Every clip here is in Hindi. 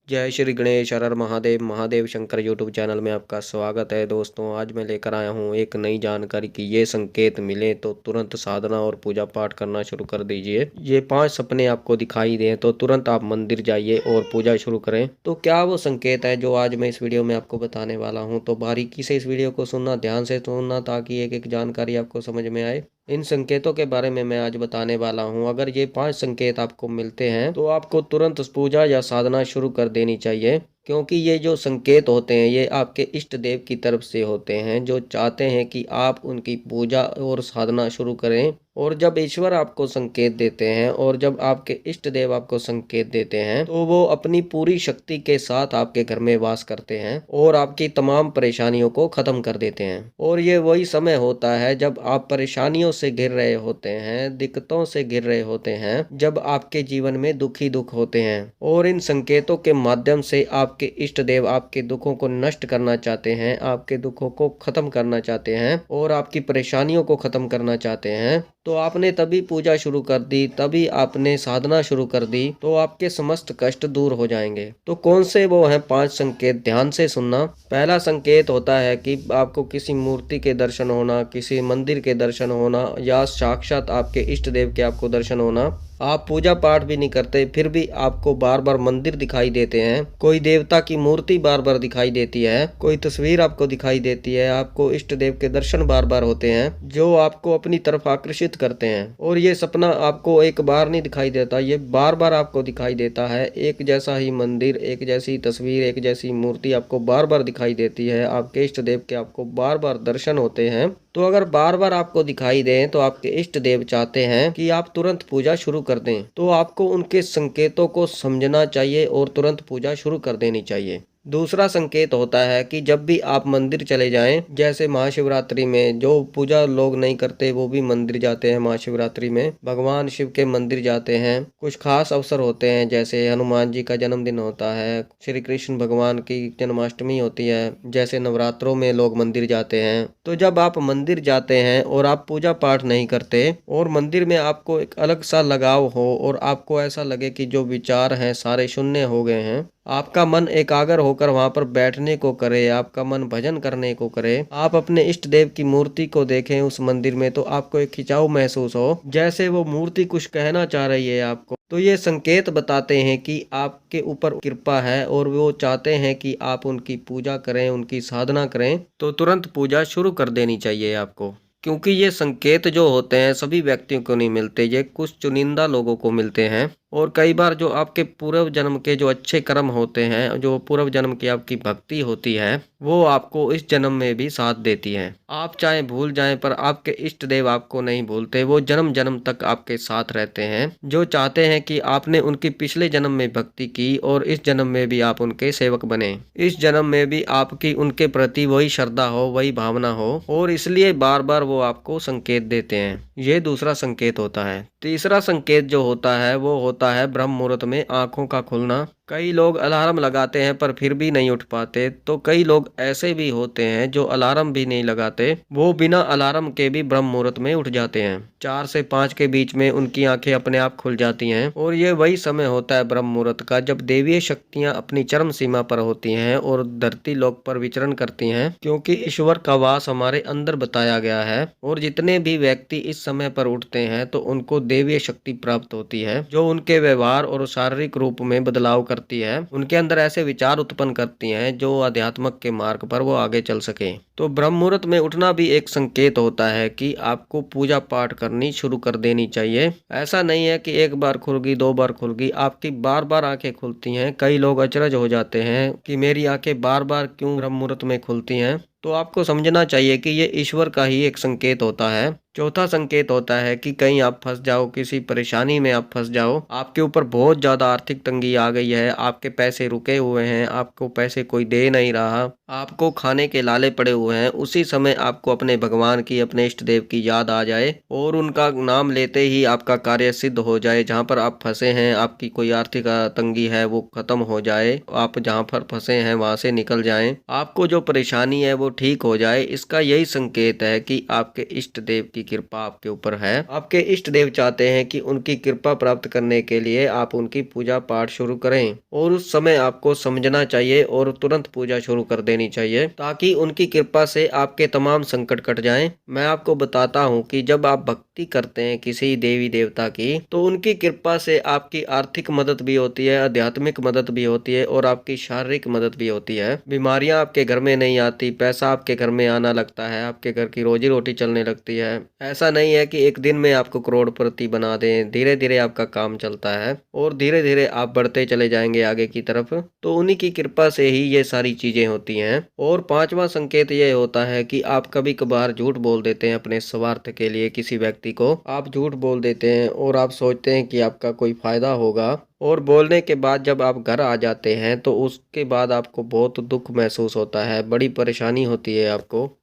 जय श्री गणेश हर हर महादेव महादेव शंकर यूट्यूब चैनल में आपका स्वागत है। दोस्तों आज मैं लेकर आया हूँ एक नई जानकारी कि ये संकेत मिले तो तुरंत साधना और पूजा पाठ करना शुरू कर दीजिए। ये 5 सपने आपको दिखाई दें तो तुरंत आप मंदिर जाइए और पूजा शुरू करें। तो क्या वो संकेत है जो आज मैं इस वीडियो में आपको बताने वाला हूँ। तो बारीकी से इस वीडियो को सुनना, ध्यान से सुनना, ताकि एक एक जानकारी आपको समझ में आए। इन संकेतों के बारे में मैं आज बताने वाला हूं। अगर ये 5 संकेत आपको मिलते हैं तो आपको तुरंत पूजा या साधना शुरू कर देनी चाहिए, क्योंकि ये जो संकेत होते हैं ये आपके इष्ट देव की तरफ से होते हैं, जो चाहते हैं कि आप उनकी पूजा और साधना शुरू करें। और जब ईश्वर आपको संकेत देते हैं और जब आपके इष्ट देव आपको संकेत देते हैं तो वो अपनी पूरी शक्ति के साथ आपके घर में वास करते हैं और आपकी तमाम परेशानियों को खत्म कर देते हैं। और ये वही समय होता है जब आप परेशानियों से घिर रहे होते हैं, दिक्कतों से घिर रहे होते हैं, जब आपके जीवन में दुख ही दुख होते हैं। और इन संकेतों के माध्यम से आपके इष्ट देव आपके दुखों को नष्ट करना चाहते हैं, आपके दुखों को खत्म करना चाहते हैं और आपकी परेशानियों को खत्म करना चाहते हैं। तो आपने तभी पूजा शुरू कर दी, तभी आपने साधना शुरू कर दी, तो आपके समस्त कष्ट दूर हो जाएंगे। तो कौन से वो हैं 5 संकेत, ध्यान से सुनना। पहला संकेत होता है कि आपको किसी मूर्ति के दर्शन होना, किसी मंदिर के दर्शन होना या साक्षात आपके इष्ट देव के आपको दर्शन होना। आप पूजा पाठ भी नहीं करते फिर भी आपको बार बार मंदिर दिखाई देते हैं, कोई देवता की मूर्ति बार बार दिखाई देती है, कोई तस्वीर आपको दिखाई देती है, आपको इष्ट देव के दर्शन बार बार होते हैं जो आपको अपनी तरफ आकर्षित करते हैं। और ये सपना आपको एक बार नहीं दिखाई देता, ये बार बार आपको दिखाई देता है। एक जैसा ही मंदिर, एक जैसी तस्वीर, एक जैसी मूर्ति आपको बार बार दिखाई देती है, आपके इष्ट देव के आपको बार बार दर्शन होते हैं। तो अगर बार बार आपको दिखाई दें तो आपके इष्ट देव चाहते हैं कि आप तुरंत पूजा शुरू कर दें। तो आपको उनके संकेतों को समझना चाहिए और तुरंत पूजा शुरू कर देनी चाहिए। दूसरा संकेत होता है कि जब भी आप मंदिर चले जाएं, जैसे महाशिवरात्रि में जो पूजा लोग नहीं करते वो भी मंदिर जाते हैं, महाशिवरात्रि में भगवान शिव के मंदिर जाते हैं। कुछ खास अवसर होते हैं, जैसे हनुमान जी का जन्मदिन होता है, श्री कृष्ण भगवान की जन्माष्टमी होती है, जैसे नवरात्रों में लोग मंदिर जाते हैं। तो जब आप मंदिर जाते हैं और आप पूजा पाठ नहीं करते और मंदिर में आपको एक अलग सा लगाव हो और आपको ऐसा लगे कि जो विचार हैं सारे शून्य हो गए हैं, आपका मन एकाग्र होकर वहां पर बैठने को करे, आपका मन भजन करने को करे, आप अपने इष्ट देव की मूर्ति को देखें उस मंदिर में, तो आपको एक खिंचाव महसूस हो, जैसे वो मूर्ति कुछ कहना चाह रही है आपको। तो ये संकेत बताते हैं कि आपके ऊपर कृपा है और वो चाहते हैं कि आप उनकी पूजा करें, उनकी साधना करें। तो तुरंत पूजा शुरू कर देनी चाहिए आपको, क्योंकि ये संकेत जो होते हैं सभी व्यक्तियों को नहीं मिलते, ये कुछ चुनिंदा लोगों को मिलते हैं। और कई बार जो आपके पूर्व जन्म के जो अच्छे कर्म होते हैं, जो पूर्व जन्म की आपकी भक्ति होती है, वो आपको इस जन्म में भी साथ देती है। आप चाहे भूल जाएं पर आपके इष्ट देव आपको नहीं भूलते, वो जन्म जन्म तक आपके साथ रहते हैं, जो चाहते हैं कि आपने उनकी पिछले जन्म में भक्ति की और इस जन्म में भी आप उनके सेवक बने, इस जन्म में भी आपकी उनके प्रति वही श्रद्धा हो, वही भावना हो, और इसलिए बार बार वो आपको संकेत देते हैं। ये दूसरा संकेत होता है। तीसरा संकेत जो होता है वो होता है ब्रह्म मुहूर्त में आंखों का खुलना। कई लोग अलार्म लगाते हैं पर फिर भी नहीं उठ पाते, तो कई लोग ऐसे भी होते हैं जो अलार्म भी नहीं लगाते, वो बिना अलार्म के भी ब्रह्म मुहूर्त में उठ जाते हैं। 4 से 5 के बीच में उनकी आंखें अपने आप खुल जाती हैं। और ये वही समय होता है ब्रह्म मुहूर्त का जब देवीय शक्तियां अपनी चरम सीमा पर होती हैं और धरती लोक पर विचरण करती हैं, क्योंकि ईश्वर का वास हमारे अंदर बताया गया है। और जितने भी व्यक्ति इस समय पर उठते हैं तो उनको देवीय शक्ति प्राप्त होती है, जो उनके व्यवहार और शारीरिक रूप में बदलाव करती है, उनके अंदर ऐसे विचार उत्पन्न करती हैं जो आध्यात्मक के मार्ग पर वो आगे चल सके। तो ब्रह्म मुहूर्त में उठना भी एक संकेत होता है कि आपको पूजा पाठ करनी शुरू कर देनी चाहिए। ऐसा नहीं है कि एक बार खुल गई, 2 बार खुल गई, आपकी बार बार आंखें खुलती हैं। कई लोग अचरज हो जाते हैं कि मेरी आंखें बार बार क्यों ब्रह्म मुहूर्त में खुलती हैं। तो आपको समझना चाहिए कि ये ईश्वर का ही एक संकेत होता है। चौथा संकेत होता है कि कहीं आप फंस जाओ, किसी परेशानी में आप फंस जाओ, आपके ऊपर बहुत ज्यादा आर्थिक तंगी आ गई है, आपके पैसे रुके हुए हैं, आपको पैसे कोई दे नहीं रहा, आपको खाने के लाले पड़े हुए हैं, उसी समय आपको अपने भगवान की, अपने इष्ट देव की याद आ जाए और उनका नाम लेते ही आपका कार्य सिद्ध हो जाए। जहाँ पर आप फंसे हैं, आपकी कोई आर्थिक तंगी है वो खत्म हो जाए, आप जहाँ पर फंसे हैं वहां से निकल जाएं, आपको जो परेशानी है वो ठीक हो जाए। इसका यही संकेत है कि आपके इष्ट देव की कृपा आपके ऊपर है। आपके इष्ट देव चाहते हैं कि उनकी कृपा प्राप्त करने के लिए आप उनकी पूजा पाठ शुरू करें और उस समय आपको समझना चाहिए और तुरंत पूजा शुरू कर देनी चाहिए ताकि उनकी कृपा से आपके तमाम संकट कट जाएं। मैं आपको बताता हूं कि जब आप भक्ति करते हैं किसी देवी देवता की तो उनकी कृपा से आपकी आर्थिक मदद भी होती है, आध्यात्मिक मदद भी होती है और आपकी शारीरिक मदद भी होती है। बीमारियां आपके घर में नहीं आती, पैसा आपके घर में आना लगता है, आपके घर की रोजी रोटी चलने लगती है। ऐसा नहीं है कि एक दिन में आपको करोड़पति बना दें, धीरे धीरे आपका काम चलता है और धीरे धीरे आप बढ़ते चले जाएंगे आगे की तरफ। तो उन्हीं की कृपा से ही ये सारी चीजें होती हैं। और पांचवा संकेत ये होता है कि आप कभी कभार झूठ बोल देते हैं अपने स्वार्थ के लिए। किसी व्यक्ति को आप झूठ बोल देते हैं और आप सोचते हैं कि आपका कोई फायदा होगा और बोलने के बाद जब आप घर आ जाते हैं तो उसके बाद आपको बहुत दुख महसूस होता है, बड़ी परेशानी होती है।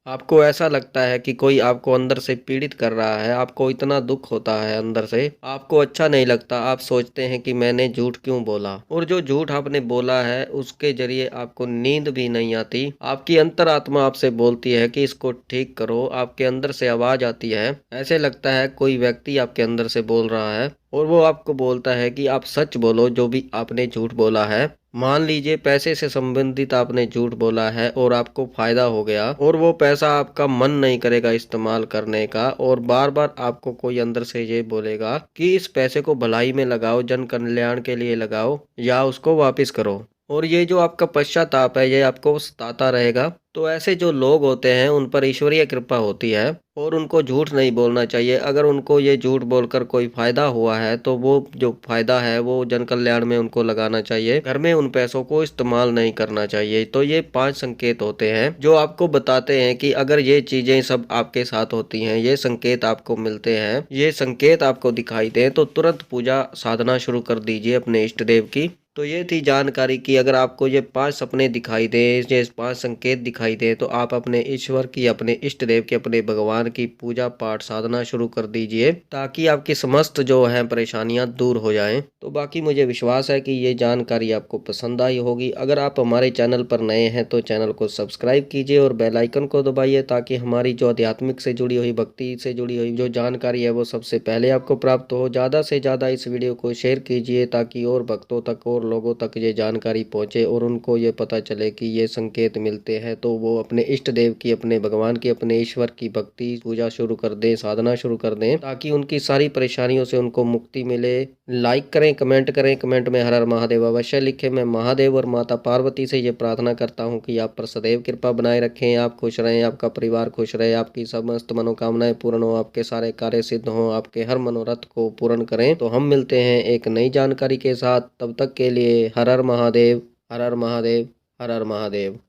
आपको ऐसा लगता है कि कोई आपको अंदर से पीड़ित कर रहा है, आपको इतना दुख होता है अंदर से, आपको अच्छा नहीं लगता। आप सोचते हैं कि मैंने झूठ क्यों बोला, और जो झूठ आपने बोला है उसके जरिए आपको नींद भी नहीं आती। आपकी अंतरात्मा आपसे बोलती है कि इसको ठीक करो, आपके अंदर से आवाज आती है, ऐसे लगता है कोई व्यक्ति आपके अंदर से बोल रहा है और वो आपको बोलता है कि आप सच बोलो जो भी आपने झूठ बोला है। मान लीजिए पैसे से संबंधित आपने झूठ बोला है और आपको फायदा हो गया और वो पैसा आपका मन नहीं करेगा इस्तेमाल करने का, और बार बार आपको कोई अंदर से ये बोलेगा कि इस पैसे को भलाई में लगाओ, जन कल्याण के लिए लगाओ या उसको वापस करो। और ये जो आपका पश्चाताप है ये आपको सताता रहेगा। तो ऐसे जो लोग होते हैं उन पर ईश्वरीय कृपा होती है और उनको झूठ नहीं बोलना चाहिए। अगर उनको ये झूठ बोलकर कोई फायदा हुआ है तो वो जो फायदा है वो जन कल्याण में उनको लगाना चाहिए, घर में उन पैसों को इस्तेमाल नहीं करना चाहिए। तो ये 5 संकेत होते हैं जो आपको बताते हैं कि अगर ये चीजें सब आपके साथ होती हैं, ये संकेत आपको मिलते हैं, ये संकेत आपको दिखाई दे तो तुरंत पूजा साधना शुरू कर दीजिए अपने इष्ट देव की। तो ये थी जानकारी कि अगर आपको ये 5 सपने दिखाई दे, ये 5 संकेत दिखाई दे तो आप अपने ईश्वर की, अपने इष्ट देव की, अपने भगवान की पूजा पाठ साधना शुरू कर दीजिए ताकि आपकी समस्त जो है परेशानियां दूर हो जाएं। तो बाकी मुझे विश्वास है कि ये जानकारी आपको पसंद आई होगी। अगर आप हमारे चैनल पर नए हैं तो चैनल को सब्सक्राइब कीजिए और बेल आइकन को दबाइए ताकि हमारी जो आध्यात्मिक से जुड़ी हुई, भक्ति से जुड़ी हुई जो जानकारी है वो सबसे पहले आपको प्राप्त हो। ज़्यादा से ज़्यादा इस वीडियो को शेयर कीजिए ताकि और भक्तों तक और लोगों तक ये जानकारी पहुंचे और उनको ये पता चले कि ये संकेत मिलते हैं तो वो अपने इष्ट देव की, अपने भगवान की, अपने ईश्वर की भक्ति पूजा शुरू कर दें, साधना शुरू कर दें ताकि उनकी सारी परेशानियों से उनको मुक्ति मिले। लाइक करें, कमेंट करें, कमेंट में हर हर महादेव अवश्य लिखें। मैं महादेव और माता पार्वती से ये प्रार्थना करता हूँ कि आप पर सदैव कृपा बनाए रखें, आप खुश रहें, आपका परिवार खुश रहे, आपकी समस्त मनोकामनाएं पूर्ण हो, आपके सारे कार्य सिद्ध हों, आपके हर मनोरथ को पूर्ण करें। तो हम मिलते हैं एक नई जानकारी के साथ, तब तक के लिए हर हर महादेव, हर हर महादेव, हर हर महादेव।